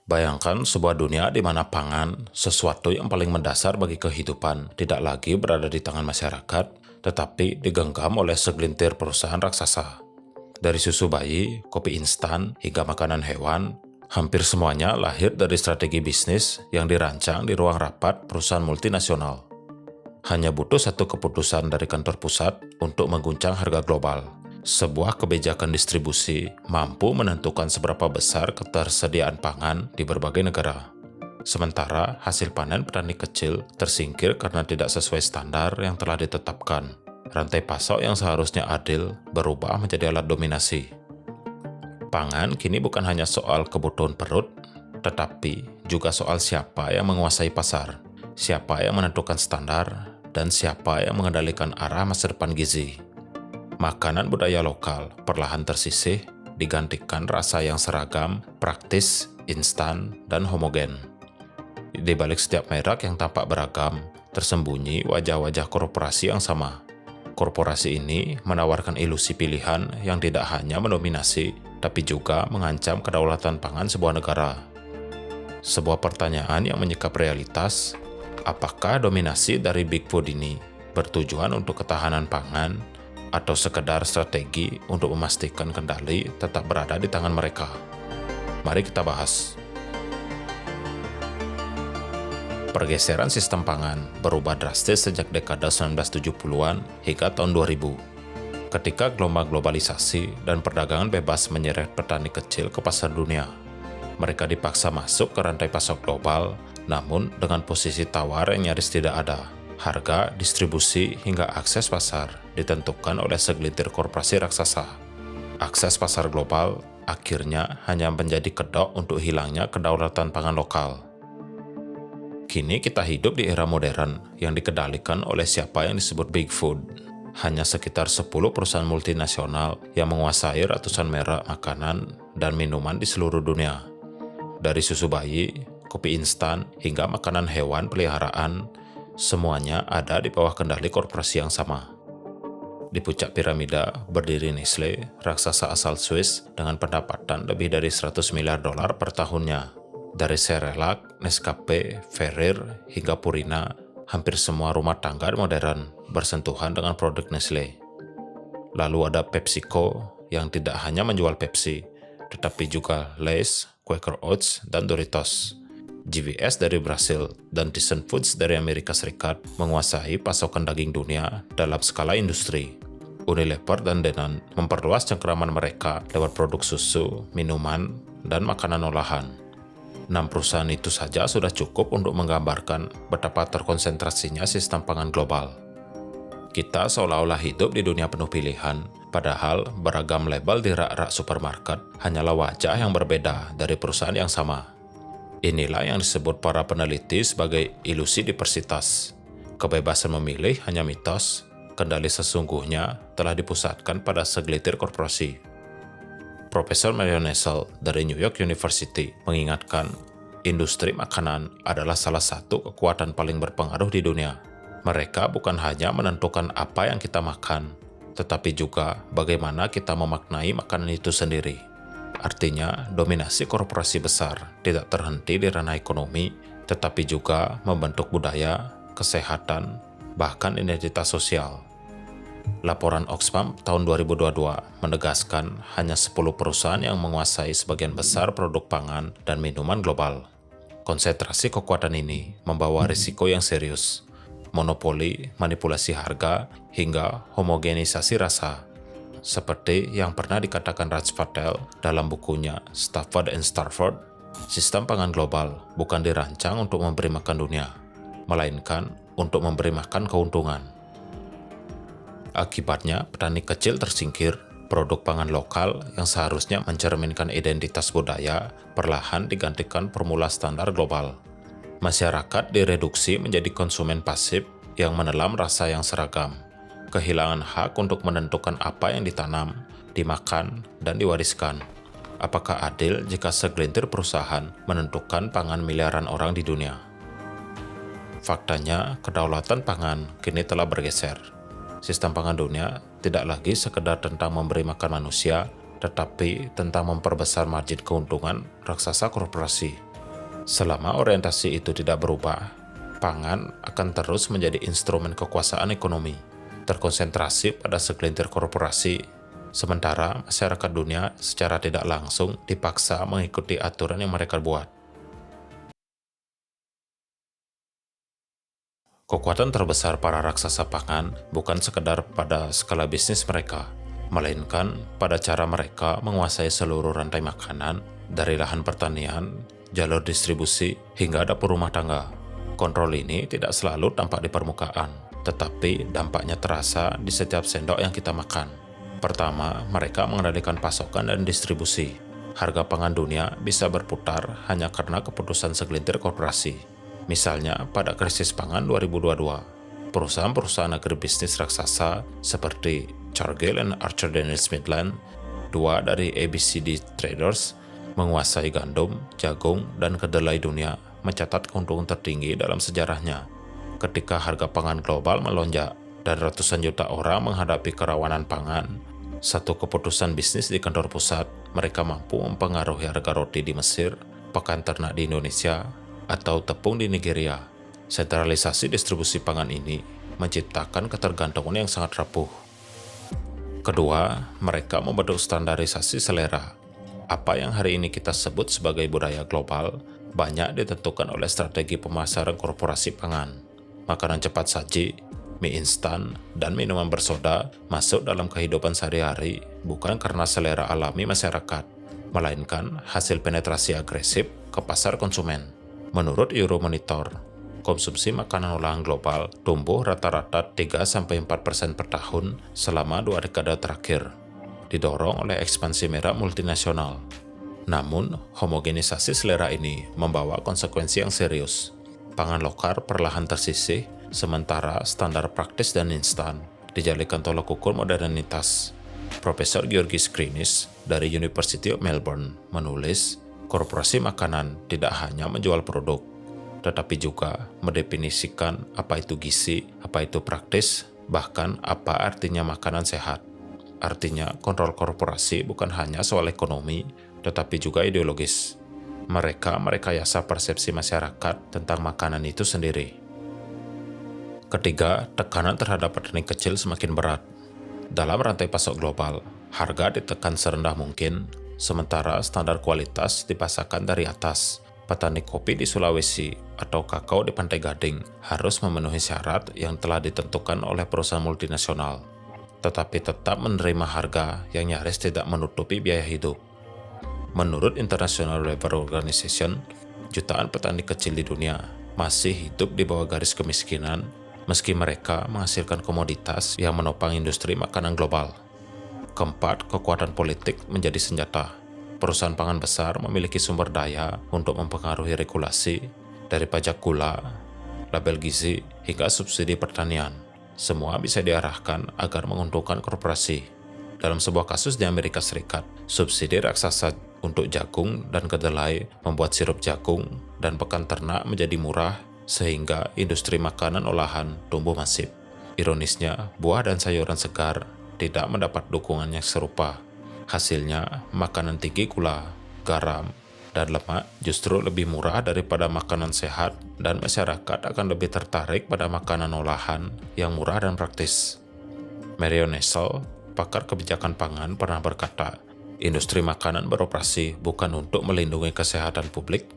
Bayangkan sebuah dunia di mana pangan, sesuatu yang paling mendasar bagi kehidupan, tidak lagi berada di tangan masyarakat, tetapi digenggam oleh segelintir perusahaan raksasa. Dari susu bayi, kopi instan, hingga makanan hewan, hampir semuanya lahir dari strategi bisnis yang dirancang di ruang rapat perusahaan multinasional. Hanya butuh satu keputusan dari kantor pusat untuk mengguncang harga global. Sebuah kebijakan distribusi mampu menentukan seberapa besar ketersediaan pangan di berbagai negara. Sementara hasil panen petani kecil tersingkir karena tidak sesuai standar yang telah ditetapkan. Rantai pasok yang seharusnya adil berubah menjadi alat dominasi. Pangan kini bukan hanya soal kebutuhan perut, tetapi juga soal siapa yang menguasai pasar, siapa yang menentukan standar, dan siapa yang mengendalikan arah masa depan gizi. Makanan budaya lokal perlahan tersisih, digantikan rasa yang seragam, praktis, instan, dan homogen. Di balik setiap merek yang tampak beragam, tersembunyi wajah-wajah korporasi yang sama. Korporasi ini menawarkan ilusi pilihan yang tidak hanya mendominasi, tapi juga mengancam kedaulatan pangan sebuah negara. Sebuah pertanyaan yang menyikap realitas, apakah dominasi dari Big Food ini bertujuan untuk ketahanan pangan, atau sekedar strategi untuk memastikan kendali tetap berada di tangan mereka? Mari kita bahas. Pergeseran sistem pangan berubah drastis sejak dekade 1970-an hingga tahun 2000. Ketika gelombang globalisasi dan perdagangan bebas menyeret petani kecil ke pasar dunia, mereka dipaksa masuk ke rantai pasok global, namun dengan posisi tawar yang nyaris tidak ada. Harga, distribusi, hingga akses pasar ditentukan oleh segelintir korporasi raksasa. Akses pasar global akhirnya hanya menjadi kedok untuk hilangnya kedaulatan pangan lokal. Kini kita hidup di era modern yang dikendalikan oleh siapa yang disebut Big Food. Hanya sekitar 10 perusahaan multinasional yang menguasai ratusan merek makanan dan minuman di seluruh dunia. Dari susu bayi, kopi instan, hingga makanan hewan peliharaan, semuanya ada di bawah kendali korporasi yang sama. Di puncak piramida berdiri Nestle, raksasa asal Swiss dengan pendapatan lebih dari 100 miliar dolar per tahunnya. Dari Cerelac, Nescafe, Ferrer, hingga Purina, hampir semua rumah tangga modern bersentuhan dengan produk Nestle. Lalu ada PepsiCo yang tidak hanya menjual Pepsi, tetapi juga Lay's, Quaker Oats, dan Doritos. GVS dari Brasil dan Tyson Foods dari Amerika Serikat menguasai pasokan daging dunia dalam skala industri. Unilever dan Danone memperluas cengkeraman mereka lewat produk susu, minuman, dan makanan olahan. 6 perusahaan itu saja sudah cukup untuk menggambarkan betapa terkonsentrasinya sistem pangan global. Kita seolah-olah hidup di dunia penuh pilihan, padahal beragam label di rak-rak supermarket hanyalah wajah yang berbeda dari perusahaan yang sama. Inilah yang disebut para peneliti sebagai ilusi diversitas. Kebebasan memilih hanya mitos, kendali sesungguhnya telah dipusatkan pada segelintir korporasi. Profesor Marion Nestle dari New York University mengingatkan, industri makanan adalah salah satu kekuatan paling berpengaruh di dunia. Mereka bukan hanya menentukan apa yang kita makan, tetapi juga bagaimana kita memaknai makanan itu sendiri. Artinya, dominasi korporasi besar tidak terhenti di ranah ekonomi, tetapi juga membentuk budaya, kesehatan, bahkan identitas sosial. Laporan Oxfam tahun 2022 menegaskan hanya 10 perusahaan yang menguasai sebagian besar produk pangan dan minuman global. Konsentrasi kekuatan ini membawa risiko yang serius, monopoli, manipulasi harga, hingga homogenisasi rasa. Seperti yang pernah dikatakan Raj Patel dalam bukunya Stafford and Starford, sistem pangan global bukan dirancang untuk memberi makan dunia, melainkan untuk memberi makan keuntungan. Akibatnya, petani kecil tersingkir, produk pangan lokal yang seharusnya mencerminkan identitas budaya perlahan digantikan formula standar global. Masyarakat direduksi menjadi konsumen pasif yang menelan rasa yang seragam, kehilangan hak untuk menentukan apa yang ditanam, dimakan, dan diwariskan. Apakah adil jika segelintir perusahaan menentukan pangan miliaran orang di dunia? Faktanya, kedaulatan pangan kini telah bergeser. Sistem pangan dunia tidak lagi sekedar tentang memberi makan manusia, tetapi tentang memperbesar margin keuntungan raksasa korporasi. Selama orientasi itu tidak berubah, pangan akan terus menjadi instrumen kekuasaan ekonomi, terkonsentrasi pada segelintir korporasi, sementara masyarakat dunia secara tidak langsung dipaksa mengikuti aturan yang mereka buat. Kekuatan terbesar para raksasa pangan bukan sekedar pada skala bisnis mereka, melainkan pada cara mereka menguasai seluruh rantai makanan, dari lahan pertanian, jalur distribusi, hingga dapur rumah tangga. Kontrol ini tidak selalu tampak di permukaan, tetapi dampaknya terasa di setiap sendok yang kita makan. Pertama, mereka mengendalikan pasokan dan distribusi. Harga pangan dunia bisa berputar hanya karena keputusan segelintir korporasi. Misalnya, pada krisis pangan 2022, perusahaan-perusahaan agribisnis raksasa seperti Cargill and Archer Daniels Midland, dua dari ABCD Traders, menguasai gandum, jagung, dan kedelai dunia, mencatat keuntungan tertinggi dalam sejarahnya. Ketika harga pangan global melonjak dan ratusan juta orang menghadapi kerawanan pangan, satu keputusan bisnis di kantor pusat, mereka mampu mempengaruhi harga roti di Mesir, pakan ternak di Indonesia, atau tepung di Nigeria. Sentralisasi distribusi pangan ini menciptakan ketergantungan yang sangat rapuh. Kedua, mereka membentuk standarisasi selera. Apa yang hari ini kita sebut sebagai budaya global banyak ditentukan oleh strategi pemasaran korporasi pangan. Makanan cepat saji, mie instan, dan minuman bersoda masuk dalam kehidupan sehari-hari bukan karena selera alami masyarakat, melainkan hasil penetrasi agresif ke pasar konsumen. Menurut Euromonitor, konsumsi makanan olahan global tumbuh rata-rata 3-4% per tahun selama 2 dekade terakhir, didorong oleh ekspansi merek multinasional. Namun, homogenisasi selera ini membawa konsekuensi yang serius. Pangan lokal perlahan tersisih, sementara standar praktis dan instan dijadikan tolak ukur modernitas. Profesor Georgis Krinis dari University of Melbourne menulis, korporasi makanan tidak hanya menjual produk, tetapi juga mendefinisikan apa itu gizi, apa itu praktis, bahkan apa artinya makanan sehat. Artinya, kontrol korporasi bukan hanya soal ekonomi, tetapi juga ideologis. Mereka merekayasa persepsi masyarakat tentang makanan itu sendiri. Ketiga, tekanan terhadap petani kecil semakin berat. Dalam rantai pasok global, harga ditekan serendah mungkin, sementara standar kualitas dipasarkan dari atas. Petani kopi di Sulawesi atau kakao di Pantai Gading harus memenuhi syarat yang telah ditentukan oleh perusahaan multinasional, tetapi tetap menerima harga yang nyaris tidak menutupi biaya hidup. Menurut International Labour Organization, jutaan petani kecil di dunia masih hidup di bawah garis kemiskinan meski mereka menghasilkan komoditas yang menopang industri makanan global. Keempat, kekuatan politik menjadi senjata. Perusahaan pangan besar memiliki sumber daya untuk mempengaruhi regulasi, dari pajak gula, label gizi, hingga subsidi pertanian. Semua bisa diarahkan agar menguntungkan korporasi. Dalam sebuah kasus di Amerika Serikat, subsidi raksasa untuk jagung dan kedelai membuat sirup jagung dan pakan ternak menjadi murah, sehingga industri makanan olahan tumbuh masif. Ironisnya, buah dan sayuran segar tidak mendapat dukungan yang serupa. Hasilnya, makanan tinggi gula, garam, dan lemak justru lebih murah daripada makanan sehat, dan masyarakat akan lebih tertarik pada makanan olahan yang murah dan praktis. Marion Nestle, pakar kebijakan pangan, pernah berkata, industri makanan beroperasi bukan untuk melindungi kesehatan publik,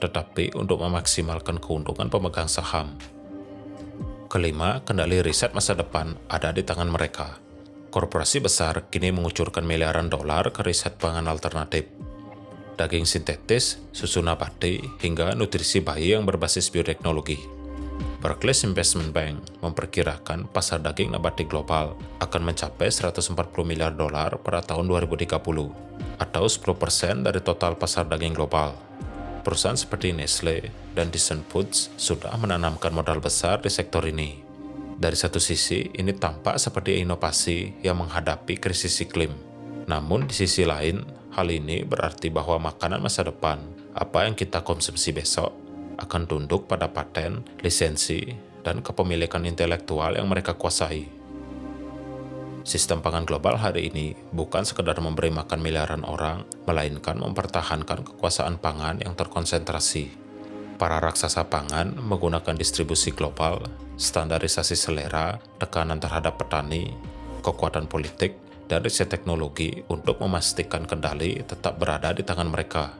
tetapi untuk memaksimalkan keuntungan pemegang saham. Kelima, kendali riset masa depan ada di tangan mereka. Korporasi besar kini mengucurkan miliaran dolar ke riset pangan alternatif. Daging sintetis, susu nabati, hingga nutrisi bayi yang berbasis bioteknologi. Barclays Investment Bank memperkirakan pasar daging nabati global akan mencapai 140 miliar dolar pada tahun 2030, atau 10% dari total pasar daging global. Perusahaan seperti Nestle dan Tyson Foods sudah menanamkan modal besar di sektor ini. Dari satu sisi, ini tampak seperti inovasi yang menghadapi krisis iklim. Namun di sisi lain, hal ini berarti bahwa makanan masa depan, apa yang kita konsumsi besok, akan tunduk pada paten, lisensi, dan kepemilikan intelektual yang mereka kuasai. Sistem pangan global hari ini bukan sekedar memberi makan miliaran orang, melainkan mempertahankan kekuasaan pangan yang terkonsentrasi. Para raksasa pangan menggunakan distribusi global, standarisasi selera, tekanan terhadap petani, kekuatan politik, dan riset teknologi untuk memastikan kendali tetap berada di tangan mereka.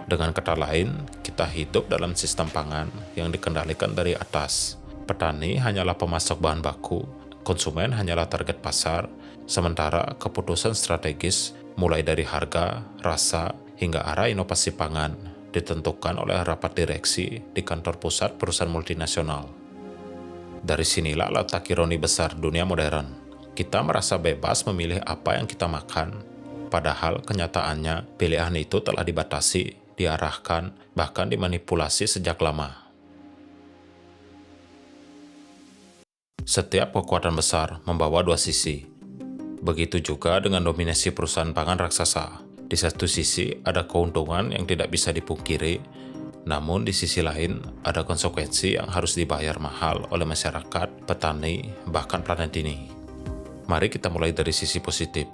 Dengan kata lain, kita hidup dalam sistem pangan yang dikendalikan dari atas. Petani hanyalah pemasok bahan baku, konsumen hanyalah target pasar, sementara keputusan strategis mulai dari harga, rasa, hingga arah inovasi pangan ditentukan oleh rapat direksi di kantor pusat perusahaan multinasional. Dari sinilah letak ironi besar dunia modern. Kita merasa bebas memilih apa yang kita makan, padahal kenyataannya pilihan itu telah dibatasi, diarahkan, bahkan dimanipulasi sejak lama. Setiap kekuatan besar membawa dua sisi. Begitu juga dengan dominasi perusahaan pangan raksasa. Di satu sisi ada keuntungan yang tidak bisa dipungkiri, namun di sisi lain ada konsekuensi yang harus dibayar mahal oleh masyarakat, petani, bahkan planet ini. Mari kita mulai dari sisi positif.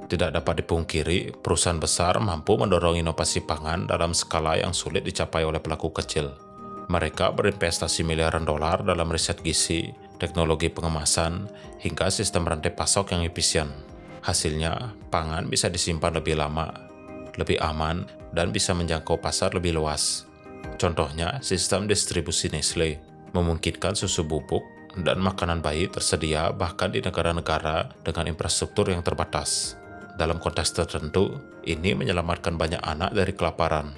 Tidak dapat dipungkiri, perusahaan besar mampu mendorong inovasi pangan dalam skala yang sulit dicapai oleh pelaku kecil. Mereka berinvestasi miliaran dolar dalam riset gizi, teknologi pengemasan, hingga sistem rantai pasok yang efisien. Hasilnya, pangan bisa disimpan lebih lama, lebih aman, dan bisa menjangkau pasar lebih luas. Contohnya, sistem distribusi Nestle memungkinkan susu bubuk dan makanan bayi tersedia bahkan di negara-negara dengan infrastruktur yang terbatas. Dalam konteks tertentu, ini menyelamatkan banyak anak dari kelaparan.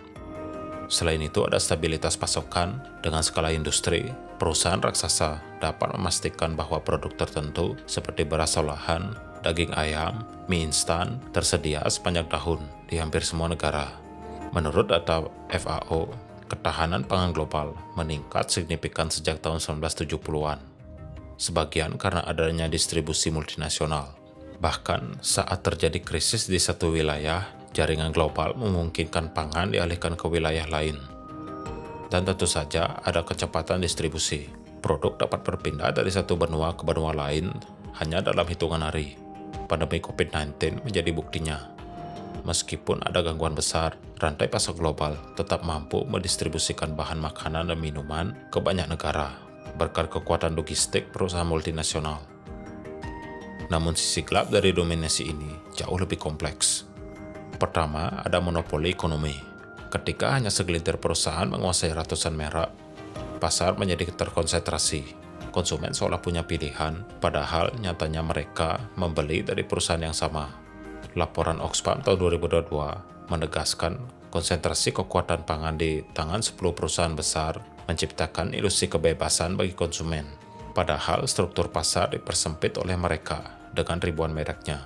Selain itu, ada stabilitas pasokan. Dengan skala industri, perusahaan raksasa dapat memastikan bahwa produk tertentu seperti beras olahan, daging ayam, mie instan tersedia sepanjang tahun di hampir semua negara. Menurut data FAO, ketahanan pangan global meningkat signifikan sejak tahun 1970-an. Sebagian karena adanya distribusi multinasional. Bahkan saat terjadi krisis di satu wilayah, jaringan global memungkinkan pangan dialihkan ke wilayah lain. Dan tentu saja ada kecepatan distribusi. Produk dapat berpindah dari satu benua ke benua lain hanya dalam hitungan hari. Pandemi COVID-19 menjadi buktinya. Meskipun ada gangguan besar, rantai pasok global tetap mampu mendistribusikan bahan makanan dan minuman ke banyak negara berkat kekuatan logistik perusahaan multinasional. Namun sisi gelap dari dominasi ini jauh lebih kompleks. Pertama, ada monopoli ekonomi. Ketika hanya segelintir perusahaan menguasai ratusan merek, pasar menjadi terkonsentrasi. Konsumen seolah punya pilihan, padahal nyatanya mereka membeli dari perusahaan yang sama. Laporan Oxfam tahun 2022 menegaskan konsentrasi kekuatan pangan di tangan 10 perusahaan besar menciptakan ilusi kebebasan bagi konsumen. Padahal struktur pasar dipersempit oleh mereka dengan ribuan mereknya.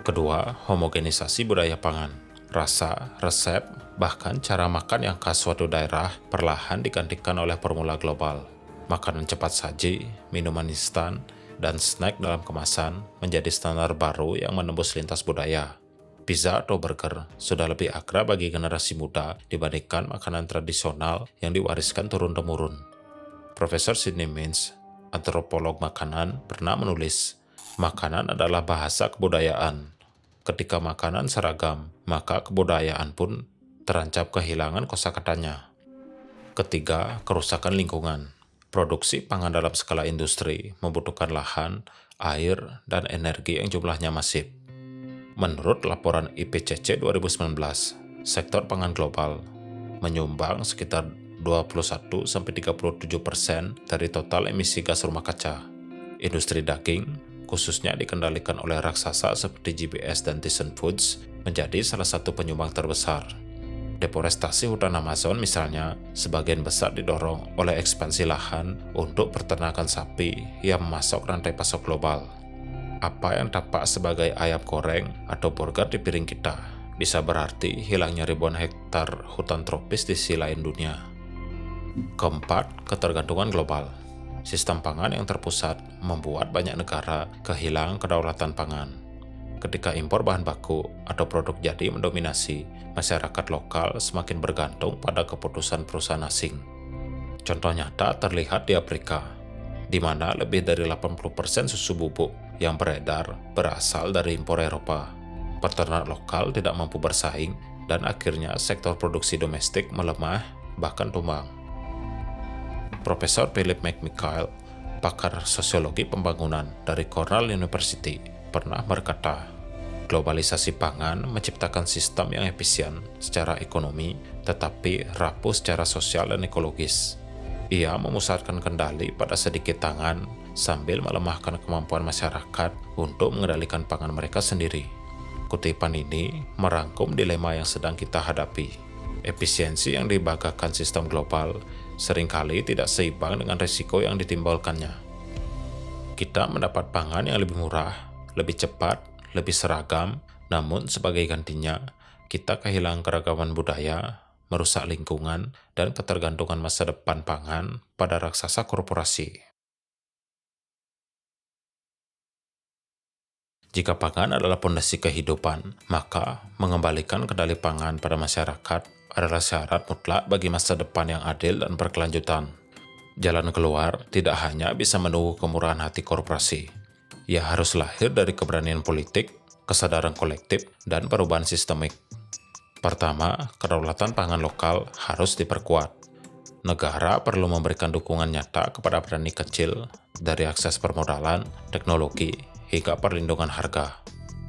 Kedua, homogenisasi budaya pangan. Rasa, resep, bahkan cara makan yang khas suatu daerah perlahan digantikan oleh formula global. Makanan cepat saji, minuman instan, dan snack dalam kemasan menjadi standar baru yang menembus lintas budaya. Pizza atau burger sudah lebih akrab bagi generasi muda dibandingkan makanan tradisional yang diwariskan turun-temurun. Profesor Sidney Mintz, antropolog makanan, pernah menulis, "Makanan adalah bahasa kebudayaan. Ketika makanan seragam, maka kebudayaan pun terancam kehilangan kosakatanya." Ketiga, kerusakan lingkungan. Produksi pangan dalam skala industri membutuhkan lahan, air, dan energi yang jumlahnya masif. Menurut laporan IPCC 2019, sektor pangan global menyumbang sekitar 21-37% dari total emisi gas rumah kaca. Industri daging, khususnya dikendalikan oleh raksasa seperti JBS dan Tyson Foods, menjadi salah satu penyumbang terbesar. Deforestasi hutan Amazon misalnya, sebagian besar didorong oleh ekspansi lahan untuk peternakan sapi yang memasok rantai pasok global. Apa yang tampak sebagai ayam goreng atau burger di piring kita, bisa berarti hilangnya ribuan hektar hutan tropis di sisi lain dunia. Keempat, ketergantungan global. Sistem pangan yang terpusat membuat banyak negara kehilangan kedaulatan pangan. Ketika impor bahan baku atau produk jadi mendominasi, masyarakat lokal semakin bergantung pada keputusan perusahaan asing. Contoh nyata terlihat di Afrika, di mana lebih dari 80% susu bubuk yang beredar berasal dari impor Eropa. Peternak lokal tidak mampu bersaing dan akhirnya sektor produksi domestik melemah bahkan tumbang. Profesor Philip McMichael, pakar sosiologi pembangunan dari Cornell University, pernah berkata, globalisasi pangan menciptakan sistem yang efisien secara ekonomi tetapi rapuh secara sosial dan ekologis. Ia memusatkan kendali pada sedikit tangan sambil melemahkan kemampuan masyarakat untuk mengendalikan pangan mereka sendiri. Kutipan ini merangkum dilema yang sedang kita hadapi. Efisiensi yang dibanggakan sistem global seringkali tidak seimbang dengan risiko yang ditimbulkannya. Kita mendapat pangan yang lebih murah, lebih cepat, lebih seragam, namun sebagai gantinya, kita kehilangan keragaman budaya, merusak lingkungan, dan ketergantungan masa depan pangan pada raksasa korporasi. Jika pangan adalah pondasi kehidupan, maka mengembalikan kendali pangan pada masyarakat adalah syarat mutlak bagi masa depan yang adil dan berkelanjutan. Jalan keluar tidak hanya bisa menunggu kemurahan hati korporasi. Ia harus lahir dari keberanian politik, kesadaran kolektif, dan perubahan sistemik. Pertama, kedaulatan pangan lokal harus diperkuat. Negara perlu memberikan dukungan nyata kepada petani kecil dari akses permodalan, teknologi, hingga perlindungan harga,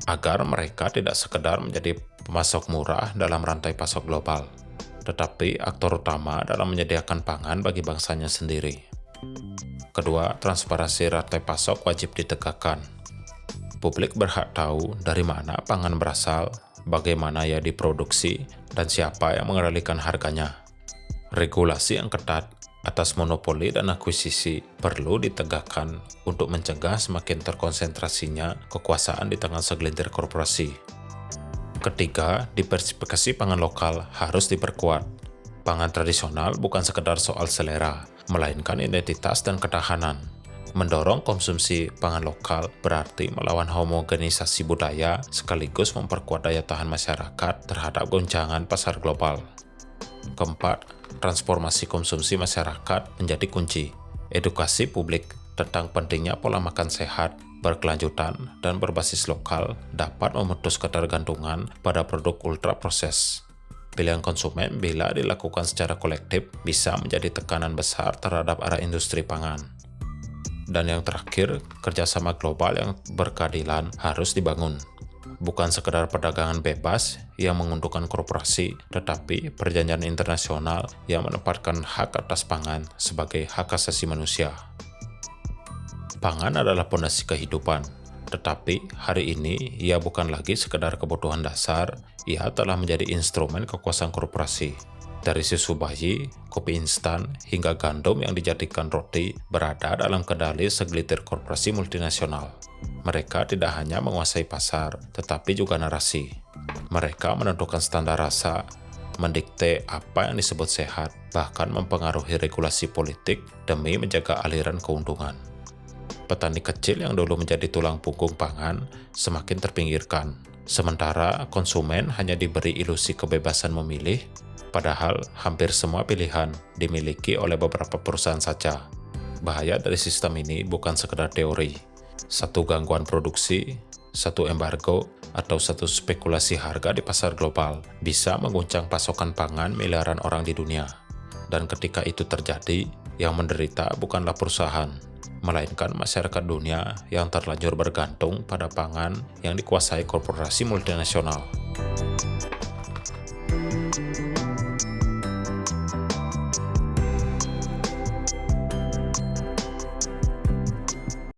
agar mereka tidak sekedar menjadi pemasok murah dalam rantai pasok global, tetapi aktor utama dalam menyediakan pangan bagi bangsanya sendiri. Kedua, transparansi rantai pasok wajib ditegakkan. Publik berhak tahu dari mana pangan berasal, bagaimana ia diproduksi, dan siapa yang mengendalikan harganya. Regulasi yang ketat atas monopoli dan akuisisi perlu ditegakkan untuk mencegah semakin terkonsentrasinya kekuasaan di tangan segelintir korporasi. Ketiga, diversifikasi pangan lokal harus diperkuat. Pangan tradisional bukan sekedar soal selera, melainkan identitas dan ketahanan. Mendorong konsumsi pangan lokal berarti melawan homogenisasi budaya sekaligus memperkuat daya tahan masyarakat terhadap goncangan pasar global. Keempat, transformasi konsumsi masyarakat menjadi kunci. Edukasi publik tentang pentingnya pola makan sehat, berkelanjutan, dan berbasis lokal dapat memutus ketergantungan pada produk ultra proses. Pilihan konsumen bila dilakukan secara kolektif bisa menjadi tekanan besar terhadap arah industri pangan. Dan yang terakhir, kerjasama global yang berkeadilan harus dibangun. Bukan sekedar perdagangan bebas yang menguntungkan korporasi, tetapi perjanjian internasional yang menempatkan hak atas pangan sebagai hak asasi manusia. Pangan adalah pondasi kehidupan, tetapi hari ini ia bukan lagi sekedar kebutuhan dasar, ia telah menjadi instrumen kekuasaan korporasi. Dari susu bayi, kopi instan, hingga gandum yang dijadikan roti berada dalam kendali segelintir korporasi multinasional. Mereka tidak hanya menguasai pasar, tetapi juga narasi. Mereka menentukan standar rasa, mendikte apa yang disebut sehat, bahkan mempengaruhi regulasi politik demi menjaga aliran keuntungan. Petani kecil yang dulu menjadi tulang punggung pangan semakin terpinggirkan, sementara konsumen hanya diberi ilusi kebebasan memilih, padahal hampir semua pilihan dimiliki oleh beberapa perusahaan saja. Bahaya dari sistem ini bukan sekedar teori. Satu gangguan produksi, satu embargo, atau satu spekulasi harga di pasar global bisa mengguncang pasokan pangan miliaran orang di dunia. Dan ketika itu terjadi, yang menderita bukanlah perusahaan, melainkan masyarakat dunia yang terlanjur bergantung pada pangan yang dikuasai korporasi multinasional.